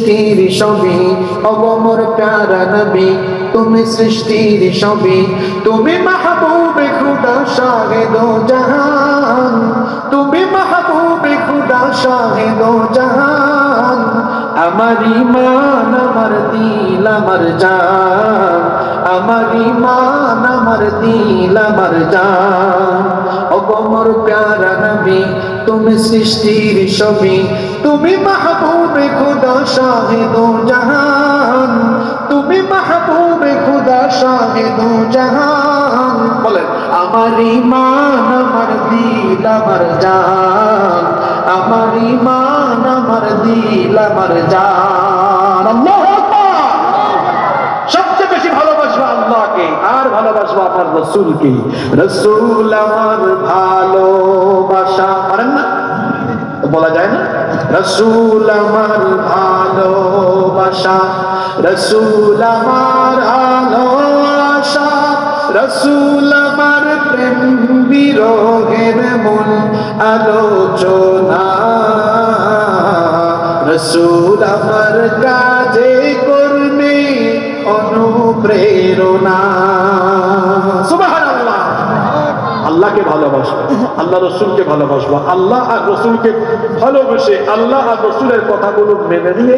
সৃষ্টির ছবি, ওগো মোর প্যারা নবী তুমি সৃষ্টির ছবি, তুমি মাহবুবে খুদা শাহে দো জাহান, তুমি মাহবুবে খুদা শাহে দো জাহান। আমার ঈমান আমার দিল আমার জান, আমার ঈমান আমার দিল আমার জান। ওগো মোর প্যারা নবী তুমি সৃষ্টির ছবি, তুমি মাহবুবে খুদা শাহে দো জাহান, তুমি মাহবুবে খুদা শাহে দো জাহান। বলেন আমার ঈমান আমার দিল আমার জান, আমার ঈমান আমার দিল আমার জান। আল্লাহু আকবার। সবচেয়ে বেশি ভালোবাসবো আল্লাহকে আর ভালোবাসবো আমার রাসূলকে। রাসূল আমার ভালোবাসা, পারেন না বলা যায় না? রাসূল আমার ভালোবাসা, রাসূল আমার আলো আশা, রাসূল আমার প্রেম বিরহের মূল আলোচনা, রাসূল আমার কাজে কর্মে অনুপ্রেরণা। সুবহানাল্লাহ। আল্লাহকে ভালোবাসবো, আল্লাহ রসুলকে ভালোবাসবো, আল্লাহ আর রসুলকে ভালোবেসে আল্লাহ আর রসুলের কথাগুলো মেনে নিয়ে